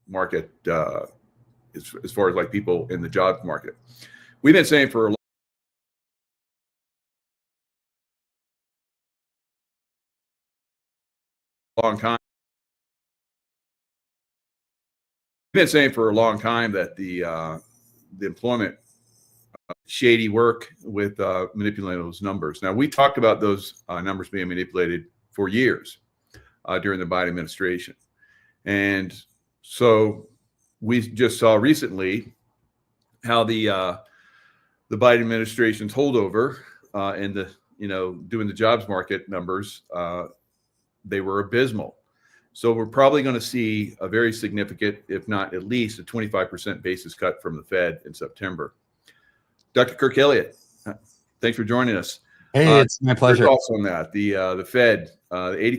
market as far as like people in the job market. We've been saying for a long time. We've been saying for a long time that the employment shady work with manipulating those numbers. Now, we talked about those numbers being manipulated for years during the Biden administration. And so we just saw recently how the Biden administration's holdover and the, doing the jobs market numbers, they were abysmal. So we're probably going to see a very significant, if not at least a 25% basis cut from the Fed in September. Dr. Kirk Elliott, thanks for joining us. Hey, it's my pleasure. Your thoughts on that? The Fed, the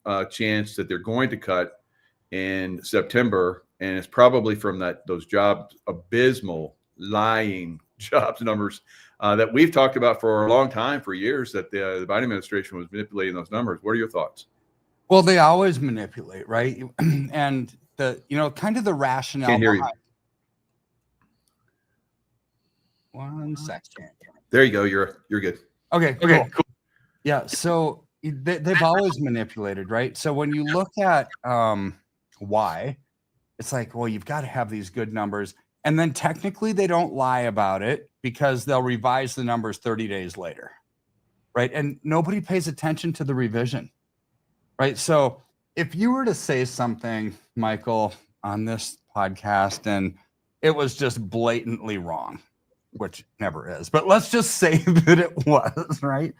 85% chance that they're going to cut in September, and it's probably from those abysmal lying jobs numbers that we've talked about for a long time, for years, that the Biden administration was manipulating those numbers. What are your thoughts? Well, they always manipulate, right? And kind of the rationale. Can't hear you. One second. There you go. You're good. Okay, cool. Yeah. So they've always manipulated, right? So when you look at why, it's like, well, you've got to have these good numbers. And then technically they don't lie about it because they'll revise the numbers 30 days later, right? And nobody pays attention to the revision, right? So if you were to say something, Michael, on this podcast and it was just blatantly wrong, which never is, but let's just say that it was, right?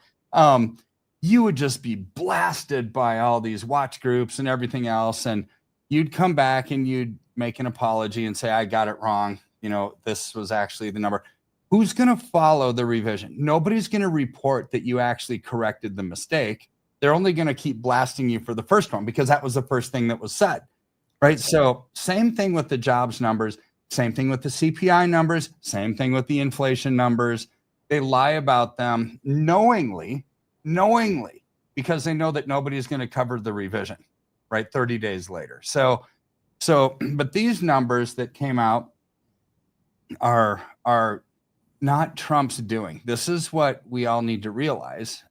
You would just be blasted by all these watch groups and everything else. And you'd come back and you'd make an apology and say, I got it wrong. This was actually the number. Who's going to follow the revision? Nobody's going to report that you actually corrected the mistake. They're only going to keep blasting you for the first one because that was the first thing that was said, right? So same thing with the jobs numbers, same thing with the CPI numbers, same thing with the inflation numbers. They lie about them knowingly, because they know that nobody's going to cover the revision, right? 30 days later. But these numbers that came out are not Trump's doing. This is what we all need to realize.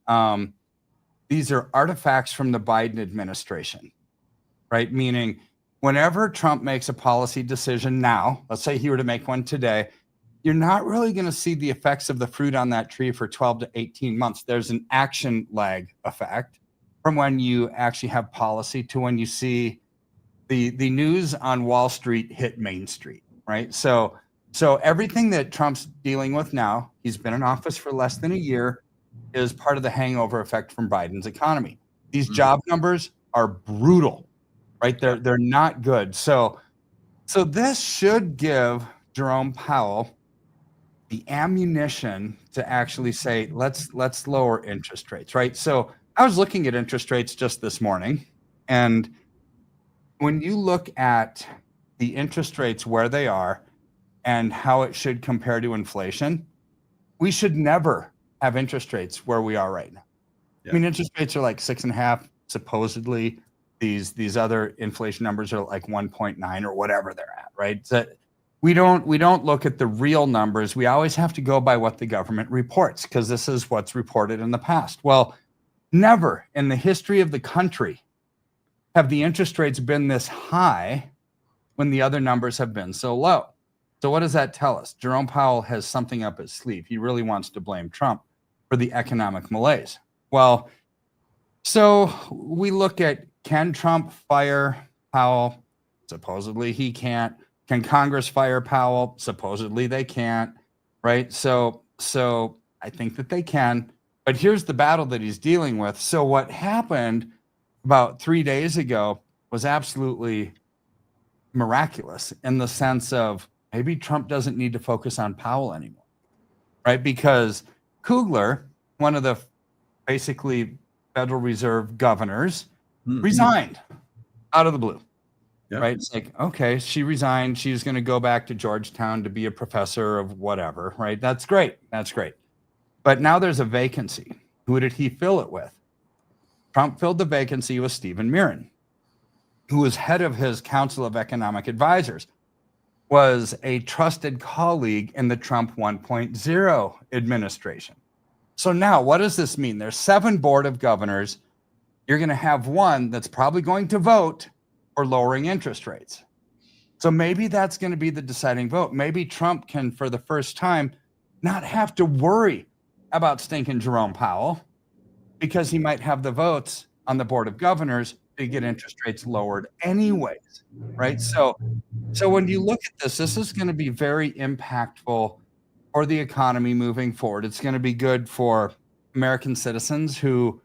These are artifacts from the Biden administration, right? Meaning whenever Trump makes a policy decision now, let's say he were to make one today, you're not really going to see the effects of the fruit on that tree for 12 to 18 months. There's an action lag effect from when you actually have policy to when you see the news on Wall Street hit Main Street, right? So everything that Trump's dealing with now, he's been in office for less than a year, is part of the hangover effect from Biden's economy. These job numbers are brutal, right? They're not good. So this should give Jerome Powell the ammunition to actually say, let's lower interest rates, right? So I was looking at interest rates just this morning, and when you look at the interest rates where they are and how it should compare to inflation, we should never have interest rates where we are right now. Yeah. I mean, interest rates are like 6.5. Supposedly, these other inflation numbers are like 1.9 or whatever they're at, right? So we don't look at the real numbers. We always have to go by what the government reports because this is what's reported in the past. Well, never in the history of the country have the interest rates been this high when the other numbers have been so low. So what does that tell us? Jerome Powell has something up his sleeve. He really wants to blame Trump for the economic malaise. Well, so we look at, can Trump fire Powell? Supposedly he can't. Can Congress fire Powell? Supposedly they can't, right? So I think that they can, but here's the battle that he's dealing with. So what happened about 3 days ago was absolutely miraculous in the sense of maybe Trump doesn't need to focus on Powell anymore, right? Because Kugler, one of the basically Federal Reserve governors, resigned out of the blue. Yeah. Right. It's like, okay, she resigned. She's going to go back to Georgetown to be a professor of whatever. Right. That's great. That's great. But now there's a vacancy. Who did he fill it with? Trump filled the vacancy with Stephen Miron. who was head of his Council of Economic Advisors, was a trusted colleague in the Trump 1.0 administration. So now what does this mean? There's 7 board of governors. You're going to have one that's probably going to vote for lowering interest rates. So maybe that's going to be the deciding vote. Maybe Trump can, for the first time, not have to worry about stinking Jerome Powell, because he might have the votes on the board of governors to get interest rates lowered anyways, right? So when you look at this is going to be very impactful for the economy moving forward. It's going to be good for American citizens who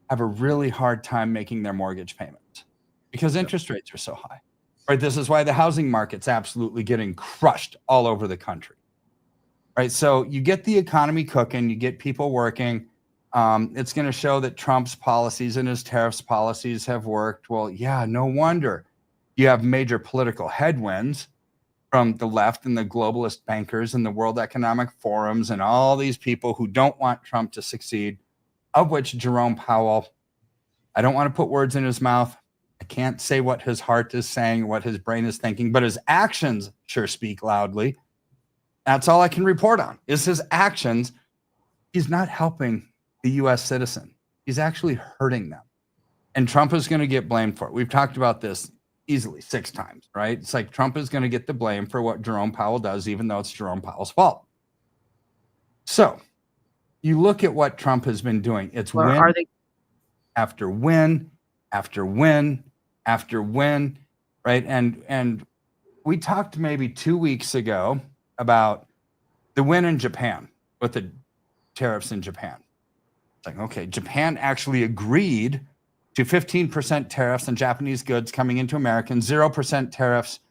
have a really hard time making their mortgage payments because interest rates are so high, right? This is why the housing market's absolutely getting crushed all over the country, right? So you get the economy cooking, you get people working. It's going to show that Trump's policies and his tariffs policies have worked. Well, yeah, no wonder you have major political headwinds from the left and the globalist bankers and the World Economic Forums and all these people who don't want Trump to succeed, of which Jerome Powell, I don't want to put words in his mouth. I can't say what his heart is saying, what his brain is thinking, but his actions sure speak loudly. That's all I can report on is his actions. He's not helping the U.S. citizen. He's actually hurting them. And Trump is going to get blamed for it. We've talked about this easily 6 times, right? It's like Trump is going to get the blame for what Jerome Powell does, even though it's Jerome Powell's fault. So you look at what Trump has been doing. It's win after win after win after win, right? And we talked maybe 2 weeks ago about the win in Japan with the tariffs in Japan. It's like, okay, Japan actually agreed to 15% tariffs on Japanese goods coming into America, 0% tariffs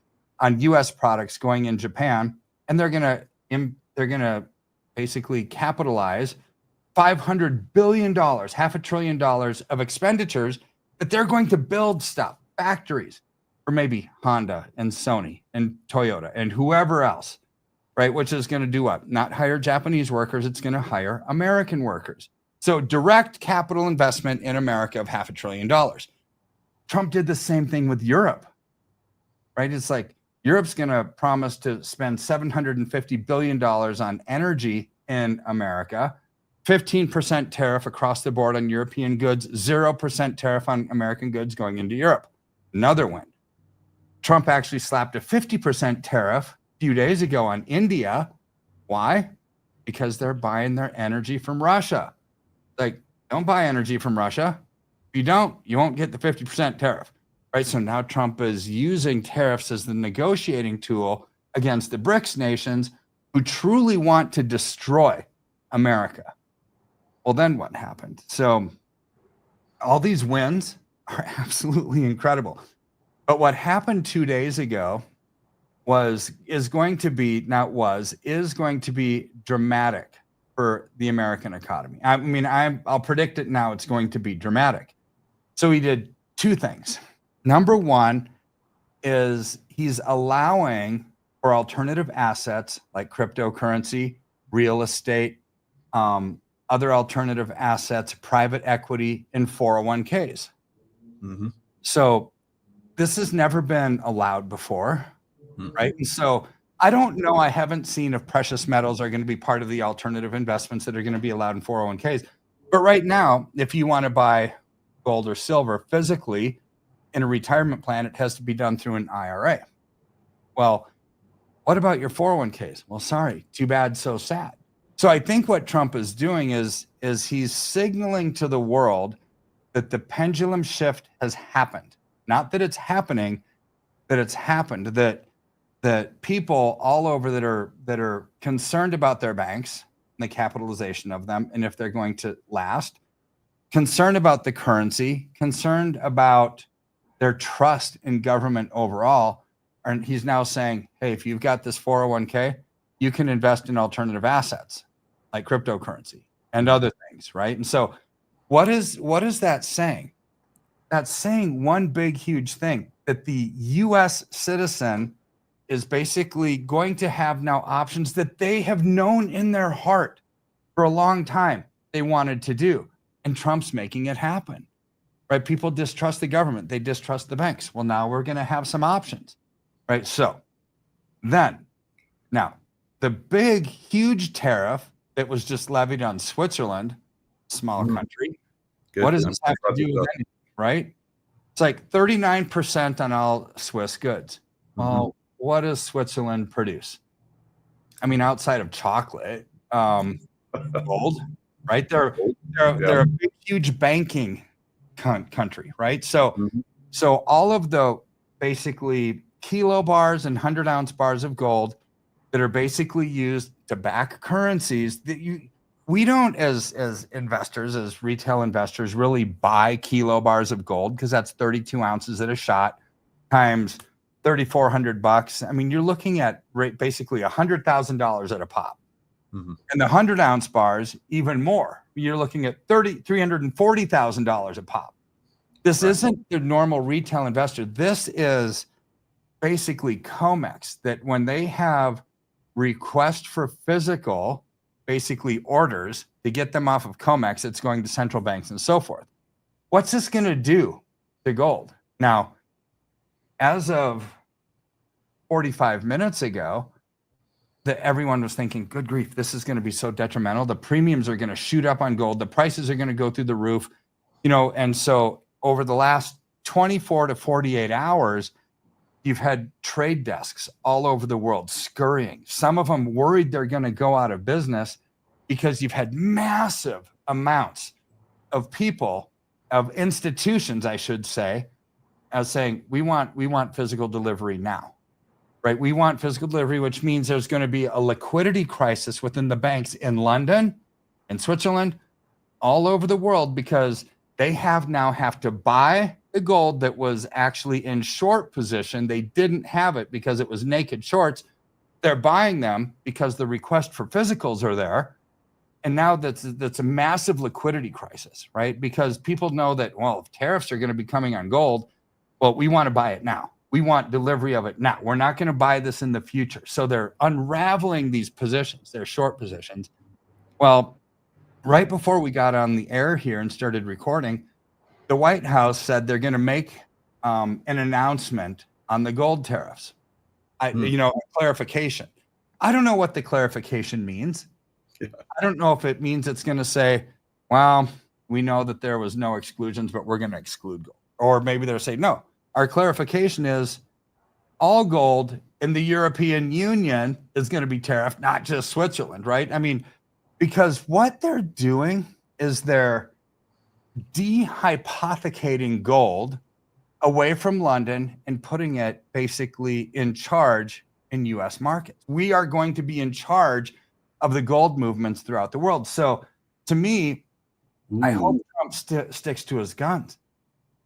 on U.S. products going in Japan, and they're gonna basically capitalize $500 billion, $500 billion of expenditures that they're going to build stuff, factories for maybe Honda and Sony and Toyota and whoever else, right? Which is going to do what? Not hire Japanese workers. It's going to hire American workers. So direct capital investment in America of $500 billion. Trump did the same thing with Europe, right? It's like Europe's going to promise to spend $750 billion on energy in America, 15% tariff across the board on European goods, 0% tariff on American goods going into Europe. Another win. Trump actually slapped a 50% tariff a few days ago on India. Why? Because they're buying their energy from Russia. Like, don't buy energy from Russia. If you don't, you won't get the 50% tariff, right? So now Trump is using tariffs as the negotiating tool against the BRICS nations who truly want to destroy America. Well, then what happened? So all these wins are absolutely incredible. But what happened 2 days ago is going to be dramatic for the American economy. I mean, I'll predict it now. It's going to be dramatic. So he did 2 things. Number one is he's allowing for alternative assets like cryptocurrency, real estate, other alternative assets, private equity, and 401ks. Mm-hmm. So this has never been allowed before, right? And so I don't know. I haven't seen if precious metals are going to be part of the alternative investments that are going to be allowed in 401ks. But right now, if you want to buy gold or silver physically in a retirement plan, it has to be done through an IRA. Well, what about your 401ks? Well, sorry, too bad, so sad. So I think what Trump is doing is he's signaling to the world that the pendulum shift has happened. Not that it's happening, that it's happened, that people all over that are concerned about their banks and the capitalization of them and if they're going to last, concerned about the currency, concerned about their trust in government overall. And he's now saying, hey, if you've got this 401k, you can invest in alternative assets like cryptocurrency and other things, right? And so what is that saying? That's saying one big, huge thing, that the U.S. citizen is basically going to have now options that they have known in their heart for a long time they wanted to do. And Trump's making it happen. right? People distrust the government. They distrust the banks. Well, now we're going to have some options, right? So then, now, the big, huge tariff that was just levied on Switzerland, small country, Good what does for this them. have to do with anything, right? It's like 39% on all Swiss goods. Well, what does Switzerland produce? I mean, outside of chocolate, gold, right? They're a big, huge banking country, right? So all of the basically kilo bars and 100-ounce bars of gold that are basically used to back currencies that we don't as investors, as retail investors, really buy kilo bars of gold because that's 32 ounces at a shot times $3,400. I mean, you're looking at basically $100,000 at a pop. And the 100-ounce bars, even more. You're looking at $340,000 a pop. This isn't the normal retail investor. This is basically COMEX, that when they have request for physical, basically orders to get them off of COMEX, it's going to central banks and so forth. What's this going to do to gold? Now, as of 45 minutes ago, that everyone was thinking, good grief, this is going to be so detrimental. The premiums are going to shoot up on gold. The prices are going to go through the roof, and so over the last 24 to 48 hours, you've had trade desks all over the world scurrying. Some of them worried they're going to go out of business because you've had massive amounts of people, of institutions, I should say, as saying, we want physical delivery now, right? We want physical delivery, which means there's going to be a liquidity crisis within the banks in London, in Switzerland, all over the world, because they have to buy the gold that was actually in short position. They didn't have it because it was naked shorts. They're buying them because the request for physicals are there. And now that's a massive liquidity crisis, right? Because people know that, well, if tariffs are going to be coming on gold, well, we want to buy it now. We want delivery of it now. We're not going to buy this in the future. So they're unraveling these positions, their short positions. Well, right before we got on the air here and started recording, the White House said they're going to make an announcement on the gold tariffs. A clarification. I don't know what the clarification means. Yeah. I don't know if it means it's going to say, well, we know that there was no exclusions, but we're going to exclude gold. Or maybe they'll say, no, our clarification is all gold in the European Union is going to be tariffed, not just Switzerland, right? I mean, because what they're doing is they're dehypothecating gold away from London and putting it basically in charge in U.S. markets. We are going to be in charge of the gold movements throughout the world. So to me, I hope Trump sticks to his guns,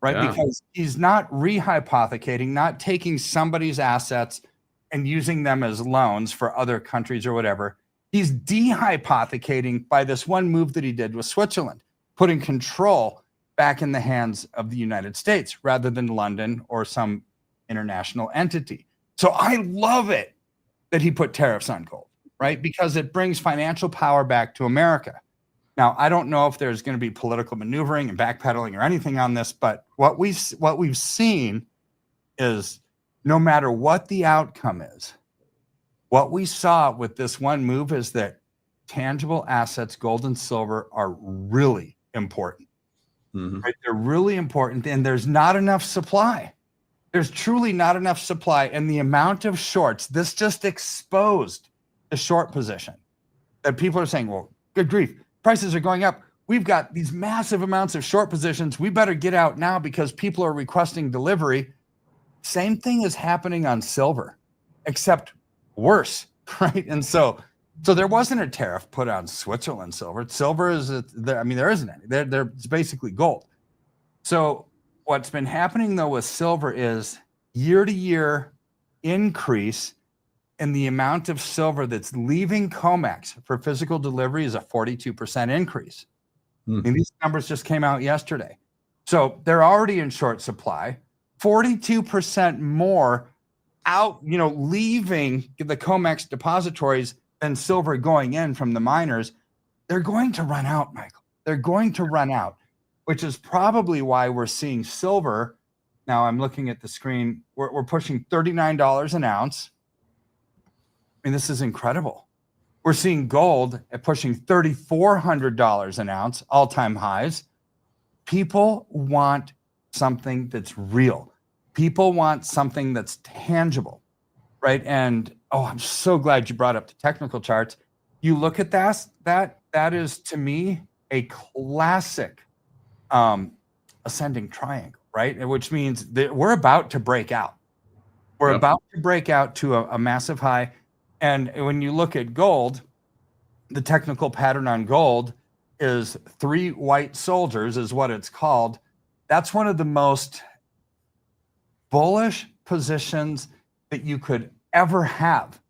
right? Yeah. Because he's not rehypothecating, not taking somebody's assets and using them as loans for other countries or whatever. He's dehypothecating by this one move that he did with Switzerland, putting control back in the hands of the United States rather than London or some international entity. So I love it that he put tariffs on gold, right? Because it brings financial power back to America. Now, I don't know if there's going to be political maneuvering and backpedaling or anything on this, but what we've seen is no matter what the outcome is, what we saw with this one move is that tangible assets, gold and silver, are really important. Right? They're really important, and there's not enough supply. There's truly not enough supply, and the amount of shorts, this just exposed the short position that people are saying, well, good grief, prices are going up. We've got these massive amounts of short positions. We better get out now because people are requesting delivery. Same thing is happening on silver, except worse, right? And so there wasn't a tariff put on Switzerland silver. Silver is, there isn't any. It's basically gold. So what's been happening, though, with silver is year-to-year increase in the amount of silver that's leaving COMEX for physical delivery is a 42% increase. And these numbers just came out yesterday. So they're already in short supply. 42% more out, leaving the COMEX depositories than silver going in from the miners. They're going to run out, Michael. They're going to run out. which is probably why we're seeing silver. Now I'm looking at the screen. We're pushing $39 an ounce. I mean, this is incredible. We're seeing gold at pushing $3,400 an ounce, all-time highs. People want something that's real. People want something that's tangible, right? And I'm so glad you brought up the technical charts. You look at that is to me a classic ascending triangle, right? Which means that we're about to break out. We're about to break out to a massive high. And when you look at gold, the technical pattern on gold is 3 white soldiers is what it's called. That's one of the most bullish positions that you could ever have,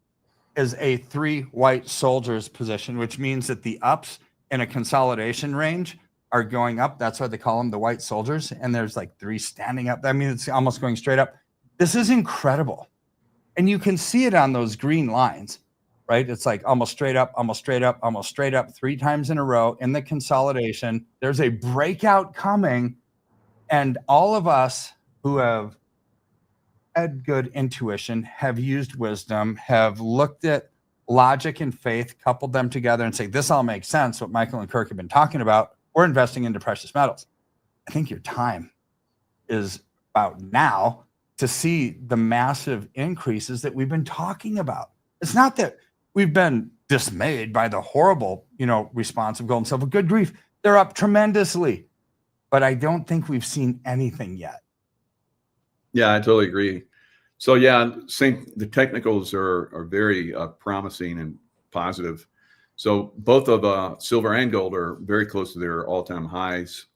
is a 3 white soldiers position, which means that the ups in a consolidation range are going up. That's why they call them the white soldiers. And there's like 3 standing up. I mean, it's almost going straight up. This is incredible. And you can see it on those green lines, right? It's like almost straight up, almost straight up, almost straight up 3 times in a row in the consolidation. There's a breakout coming. And all of us who have had good intuition, have used wisdom, have looked at logic and faith, coupled them together and say, this all makes sense, what Michael and Kirk have been talking about. We're investing into precious metals. I think your time is about now to see the massive increases that we've been talking about. It's not that we've been dismayed by the horrible, response of gold and silver. Good grief, they're up tremendously. But I don't think we've seen anything yet. Yeah, I totally agree. So yeah, the technicals are very promising and positive. So both of silver and gold are very close to their all-time highs.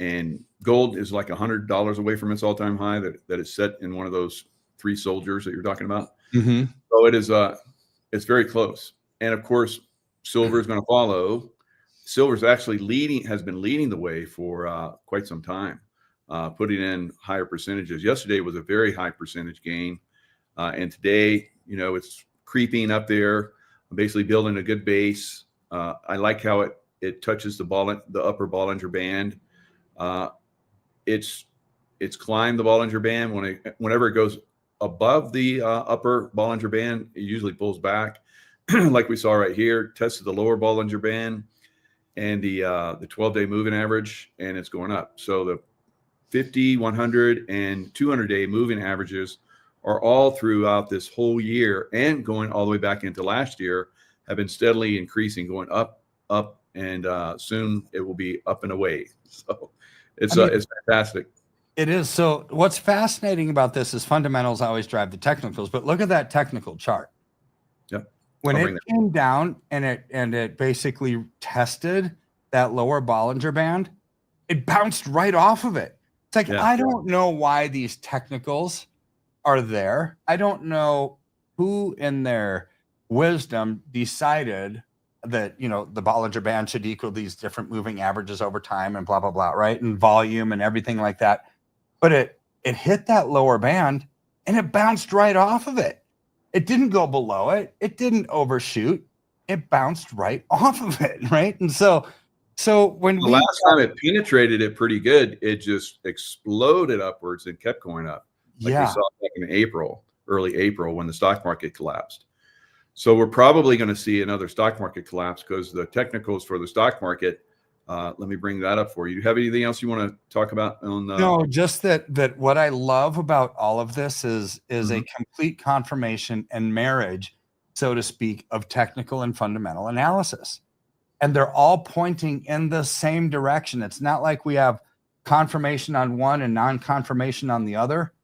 And gold is like $100 away from its all-time high that is set in one of those 3 soldiers that you're talking about. Mm-hmm. So it is it's very close. And of course, silver is going to follow. Silver is actually has been leading the way for quite some time, putting in higher percentages. Yesterday was a very high percentage gain. And today, it's creeping up there, basically building a good base. I like how it touches the upper Bollinger Band. It's climbed the Bollinger Band. Whenever it goes above the upper Bollinger Band, it usually pulls back, like we saw right here. Tested the lower Bollinger Band and the 12-day moving average, and it's going up. So the 50, 100, and 200-day moving averages are all throughout this whole year and going all the way back into last year have been steadily increasing, going up, and soon it will be up and away. So it's fantastic. It is. So what's fascinating about this is fundamentals always drive the technicals, but look at that technical chart. Yep. When it came down and it basically tested that lower Bollinger Band, it bounced right off of it. It's like, I don't know why these technicals are there. I don't know who in their wisdom decided that, the Bollinger Band should equal these different moving averages over time and blah, blah, blah, right? And volume and everything like that. But it hit that lower band and it bounced right off of it. It didn't go below it. It didn't overshoot. It bounced right off of it, right? And so when the last time it penetrated it pretty good, it just exploded upwards and kept going up. Like we saw back in early April, when the stock market collapsed. So we're probably going to see another stock market collapse because the technicals for the stock market. Let me bring that up for you. Do you have anything else you want to talk about on No, just that what I love about all of this is a complete confirmation and marriage, so to speak, of technical and fundamental analysis. And they're all pointing in the same direction. It's not like we have confirmation on one and non-confirmation on the other.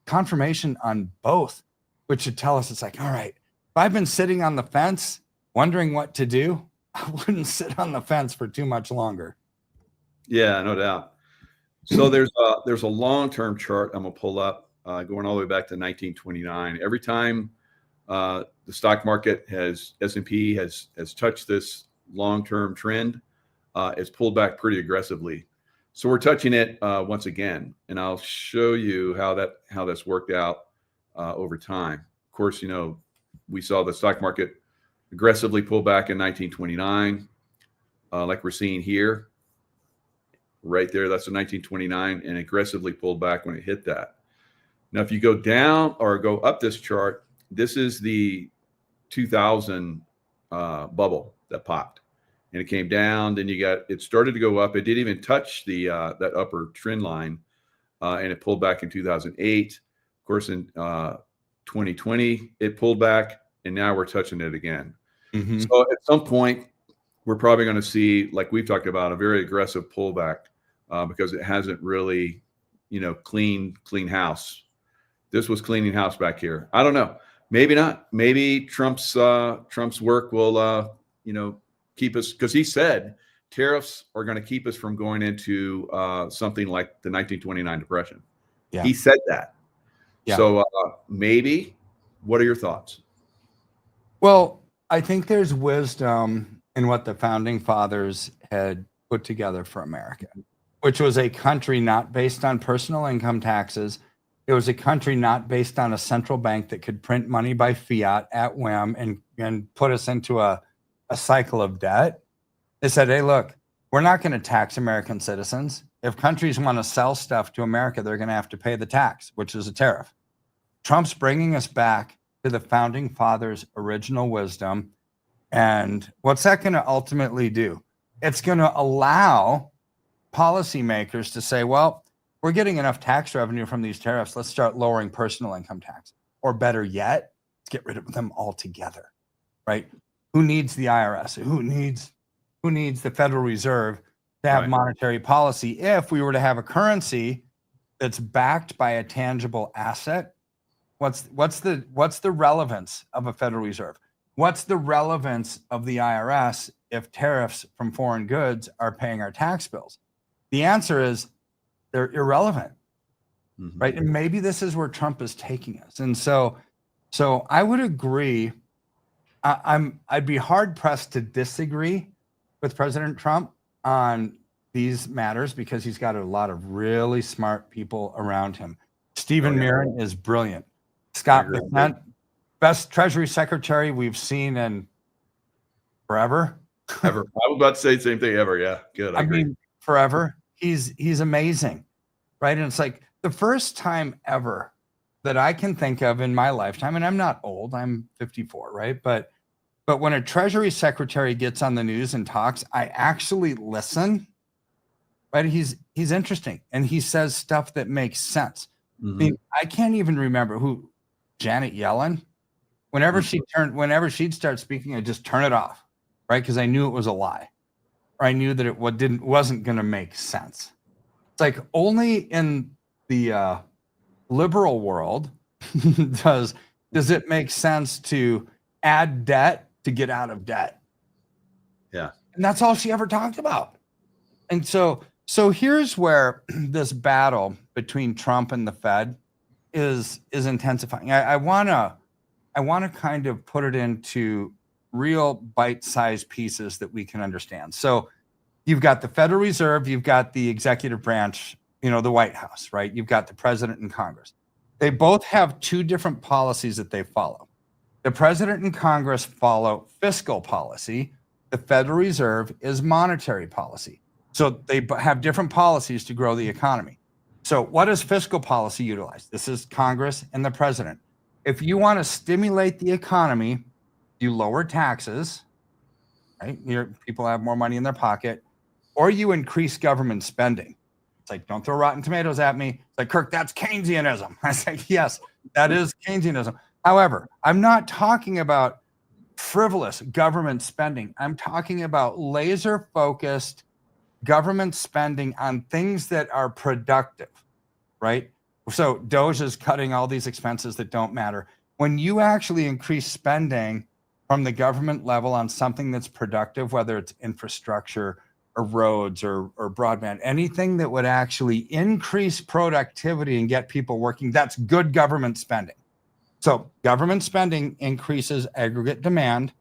Confirmation on both, which should tell us it's like, all right, if I've been sitting on the fence wondering what to do, I wouldn't sit on the fence for too much longer. Yeah, no doubt. So there's a long-term chart I'm gonna pull up, going all the way back to 1929. Every time the stock market S&P has touched this long-term trend, it's pulled back pretty aggressively. So we're touching it once again, and I'll show you how that's worked out over time. Of course, we saw the stock market aggressively pull back in 1929, like we're seeing here. right there. That's a 1929, and aggressively pulled back when it hit that. Now, if you go down or go up this chart, this is the 2000 bubble that popped, and it came down. Then it started to go up. It didn't even touch the that upper trend line, and it pulled back in 2008. Of course, in 2020, it pulled back, and now we're touching it again. Mm-hmm. So at some point, we're probably going to see, like we've talked about, a very aggressive pullback because it hasn't really, clean house. This was cleaning house back here. I don't know. Maybe not. Maybe Trump's work will, keep us, because he said tariffs are going to keep us from going into something like the 1929 Depression. Yeah. He said that. Yeah. So maybe. What are your thoughts? Well, I think there's wisdom in what the founding fathers had put together for America, which was a country not based on personal income taxes. It was a country not based on a central bank that could print money by fiat at whim and put us into a cycle of debt. They said, hey, look, we're not going to tax American citizens. If countries want to sell stuff to America, they're going to have to pay the tax, which is a tariff. Trump's bringing us back to the founding fathers' original wisdom. And what's that going to ultimately do? It's going to allow policymakers to say, well, we're getting enough tax revenue from these tariffs. Let's start lowering personal income tax. Or better yet, let's get rid of them altogether, right? Who needs the IRS? Who needs the Federal Reserve to have monetary policy if we were to have a currency that's backed by a tangible asset? What's the relevance of a Federal Reserve? What's the relevance of the IRS if tariffs from foreign goods are paying our tax bills? The answer is they're irrelevant, right? And maybe this is where Trump is taking us. And so I would agree. I'd be hard pressed to disagree with President Trump on these matters because he's got a lot of really smart people around him. Stephen Mirren is brilliant. Scott Bessent, best Treasury Secretary we've seen in forever. Ever. I was about to say the same thing. Ever. Yeah. Good. I agree. mean, forever. He's amazing, right? And it's like the first time ever that I can think of in my lifetime, and I'm not old, I'm 54, right? But when a Treasury Secretary gets on the news and talks, I actually listen, right? He's interesting, and he says stuff that makes sense. I mean, I can't even remember who Janet Yellen. Whenever she'd start speaking, I'd just turn it off, right? Because I knew it was a lie, or I knew that it wasn't going to make sense. It's like only in the liberal world does it make sense to add debt to get out of debt. Yeah, and that's all she ever talked about. And so here's where this battle between Trump and the Fed is intensifying. I want to kind of put it into real bite-sized pieces that we can understand. So you've got the Federal Reserve, you've got the executive branch, the White House, right? You've got the president and Congress. They both have two different policies that they follow. The president and Congress follow fiscal policy. The Federal Reserve is monetary policy. So they have different policies to grow the economy. So what does fiscal policy utilize? This is Congress and the president. If you want to stimulate the economy, you lower taxes, right? People have more money in their pocket, or you increase government spending. It's like, don't throw rotten tomatoes at me. It's like, Kirk, that's Keynesianism. I say, yes, that is Keynesianism. However, I'm not talking about frivolous government spending. I'm talking about laser-focused government spending on things that are productive, right? So DOGE is cutting all these expenses that don't matter. When you actually increase spending from the government level on something that's productive, whether it's infrastructure or roads or broadband, anything that would actually increase productivity and get people working, that's good government spending. So government spending increases aggregate demand.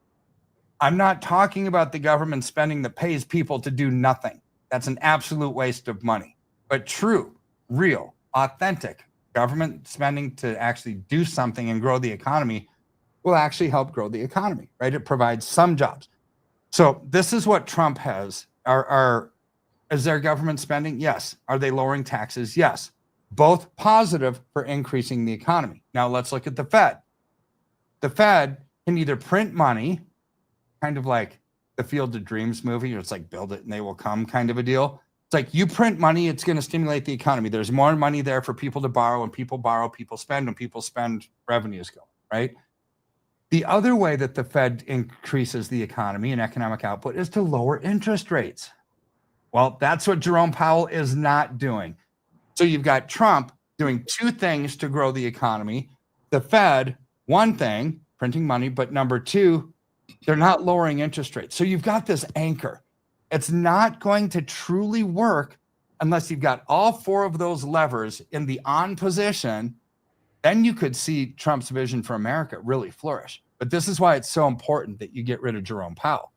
I'm not talking about the government spending that pays people to do nothing. That's an absolute waste of money. But true, real, authentic government spending to actually do something and grow the economy will actually help grow the economy, right? It provides some jobs. So this is what Trump has. Is their government spending? Yes. Are they lowering taxes? Yes. Both positive for increasing the economy. Now let's look at the Fed. The Fed can either print money, kind of like the Field of Dreams movie, or it's like build it and they will come kind of a deal. It's like you print money, it's going to stimulate the economy. There's more money there for people to borrow. When people borrow, people spend. When people spend, revenues go, right? The other way that the Fed increases the economy and economic output is to lower interest rates. Well, that's what Jerome Powell is not doing. So you've got Trump doing two things to grow the economy. The Fed, one thing, printing money, but number two, they're not lowering interest rates. So you've got this anchor. It's not going to truly work unless you've got all four of those levers in the on position. Then you could see Trump's vision for America really flourish. But this is why it's so important that you get rid of Jerome Powell.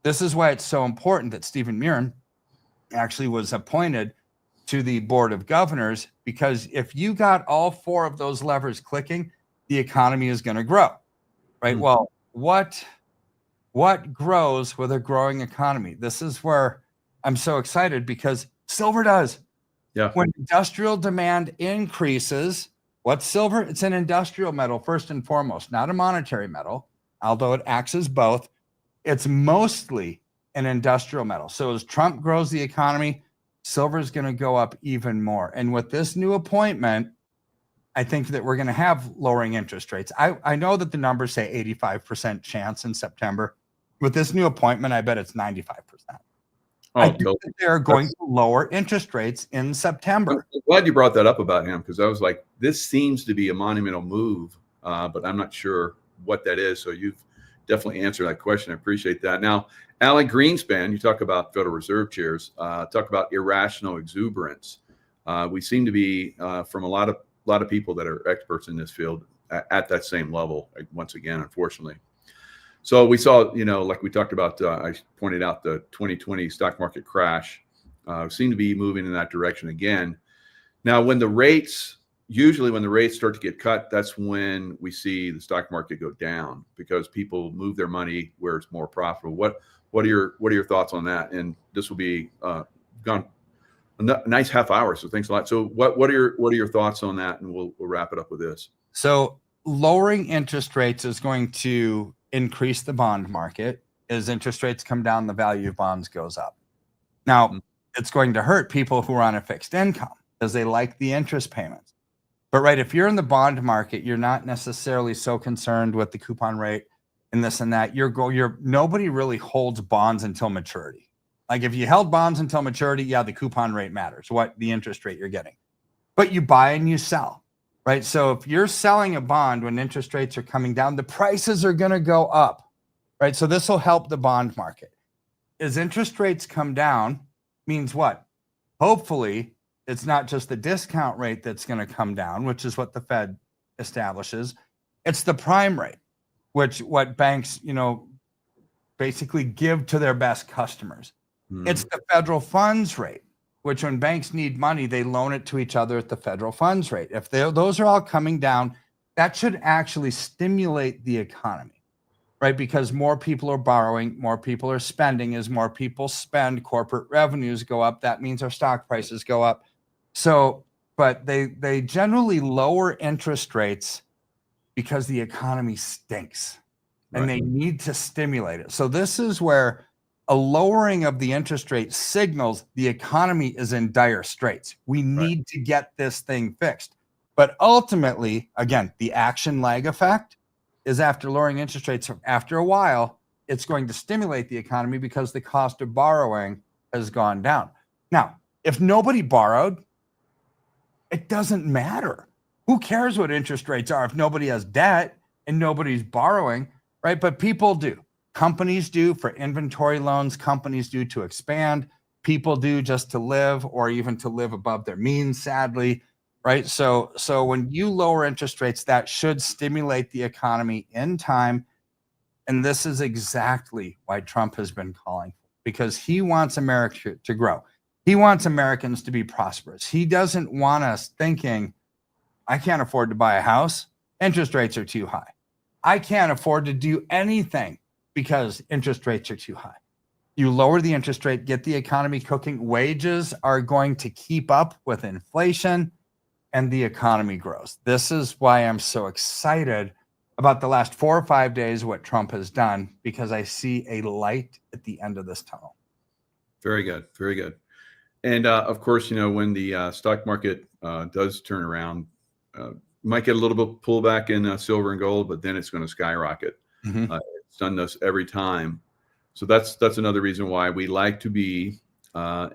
This is why it's so important that Stephen Murin actually was appointed to the board of governors, because if you got all four of those levers clicking, the economy is going to grow, right? Mm-hmm. Well, what grows with a growing economy? This is where I'm so excited, because silver does. Yeah. When industrial demand increases, what's silver? It's an industrial metal first and foremost, not a monetary metal, although it acts as both. It's mostly an industrial metal. So as Trump grows the economy, silver is going to go up even more. And with this new appointment, I think that we're going to have lowering interest rates. I know that the numbers say 85% chance in September. With this new appointment, I bet it's 95%. I think that they're going to lower interest rates in September. I'm glad you brought that up about him, because I was like, this seems to be a monumental move, but I'm not sure what that is. So you've definitely answered that question. I appreciate that. Now, Alan Greenspan, you talk about Federal Reserve chairs, talk about irrational exuberance. We seem to be, from a lot of people that are experts in this field, at that same level, once again, unfortunately. So we saw, like we talked about, I pointed out the 2020 stock market crash, seem to be moving in that direction again. Now, usually when the rates start to get cut, that's when we see the stock market go down, because people move their money where it's more profitable. What are your thoughts on that? And this will be gone a nice half hour, so thanks a lot. So what are your thoughts on that? And we'll wrap it up with this. So lowering interest rates is going to increase the bond market. As interest rates come down, the value of bonds goes up. Now, it's going to hurt people who are on a fixed income because they like the interest payments. But right, if you're in the bond market, you're not necessarily so concerned with the coupon rate and this and that. Nobody really holds bonds until maturity. Like if you held bonds until maturity, yeah, the coupon rate matters, what the interest rate you're getting. But you buy and you sell. Right. So if you're selling a bond when interest rates are coming down, the prices are going to go up. Right. So this will help the bond market. As interest rates come down, means what? Hopefully, it's not just the discount rate that's going to come down, which is what the Fed establishes. It's the prime rate, what banks, basically give to their best customers. It's the federal funds rate, which when banks need money, they loan it to each other at the federal funds rate. If those are all coming down, that should actually stimulate the economy, right? Because more people are borrowing, more people are spending. As more people spend, corporate revenues go up. That means our stock prices go up. So, but they generally lower interest rates because the economy stinks and they need to stimulate it. So this is where a lowering of the interest rate signals the economy is in dire straits. We need to get this thing fixed. But ultimately, again, the action lag effect is after lowering interest rates, after a while, it's going to stimulate the economy because the cost of borrowing has gone down. Now, if nobody borrowed, it doesn't matter. Who cares what interest rates are if nobody has debt and nobody's borrowing, right? But people do. Companies do for inventory loans. Companies do to expand. People do just to live, or even to live above their means, sadly, right? So when you lower interest rates, that should stimulate the economy in time. And this is exactly why Trump has been calling, because he wants America to grow. He wants Americans to be prosperous. He doesn't want us thinking, I can't afford to buy a house. Interest rates are too high. I can't afford to do anything because interest rates are too high. You lower the interest rate, get the economy cooking. Wages are going to keep up with inflation, and the economy grows. This is why I'm so excited about the last 4 or 5 days, what Trump has done, because I see a light at the end of this tunnel. Very good. Very good. And of course, when the stock market does turn around, you might get a little bit pullback in silver and gold, but then it's going to skyrocket. It's done this every time. So that's another reason why we like to be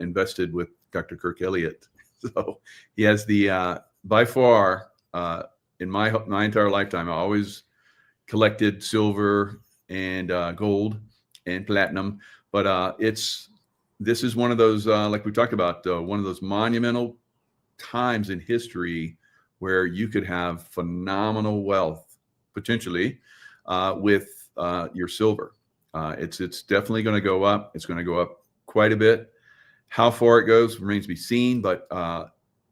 invested with Dr. Kirk Elliott. So he has the by far in my entire lifetime, I always collected silver and gold and platinum, but this is one of those like we talked about, one of those monumental times in history where you could have phenomenal wealth potentially with your silver. It's definitely going to go up. It's going to go up quite a bit. How far it goes remains to be seen, but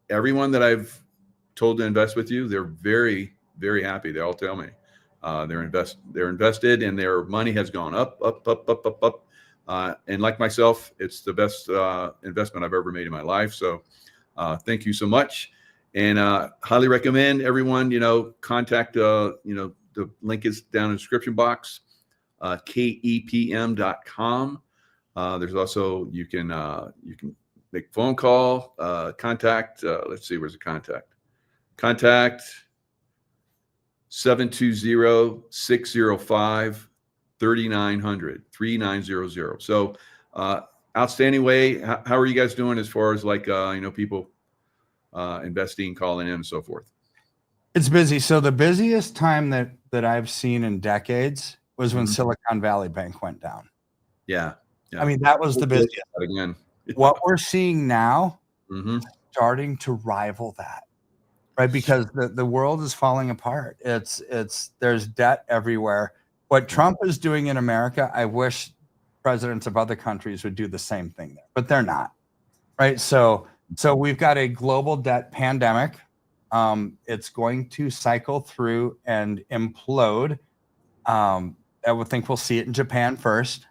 everyone that I've told to invest with you, they're very, very happy. They all tell me they're invested, and their money has gone up. And like myself, it's the best investment I've ever made in my life. So thank you so much, and highly recommend everyone, contact, the link is down in the description box, kepm.com. There's also, you can make a phone call, contact, let's see, where's the contact? Contact 720-605-3900. So outstanding way. How are you guys doing as far as people investing, calling in, and so forth? It's busy. So the busiest time that I've seen in decades was when Silicon Valley Bank went down. Yeah. I mean, that was the busiest. Again. What we're seeing now is starting to rival that, right? Because the world is falling apart. There's debt everywhere. What Trump is doing in America, I wish presidents of other countries would do the same thing there, but they're not, right? So we've got a global debt pandemic. It's going to cycle through and implode. I would think we'll see it in Japan first,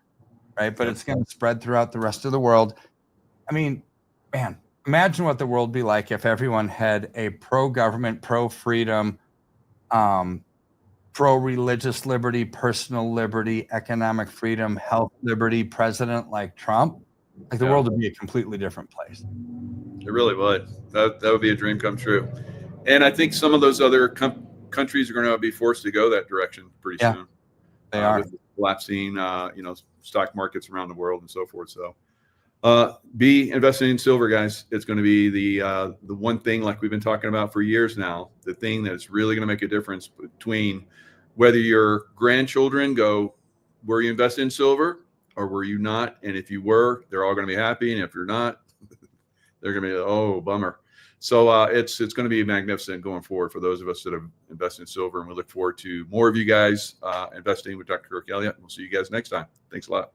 right? But it's going to spread throughout the rest of the world. I mean, man, imagine what the world would be like if everyone had a pro-government, pro-freedom, pro-religious liberty, personal liberty, economic freedom, health liberty president like Trump. Like the world would be a completely different place. It really would. That would be a dream come true. And I think some of those other countries are going to be forced to go that direction pretty soon. They are. With collapsing, stock markets around the world and so forth. So be investing in silver, guys. It's going to be the one thing, like we've been talking about for years now, the thing that's really going to make a difference between whether your grandchildren go, were you invested in silver or were you not? And if you were, they're all going to be happy. And if you're not, they're going to be, oh, bummer. So it's going to be magnificent going forward for those of us that have invested in silver. And we look forward to more of you guys investing with Dr. Kirk Elliott. We'll see you guys next time. Thanks a lot.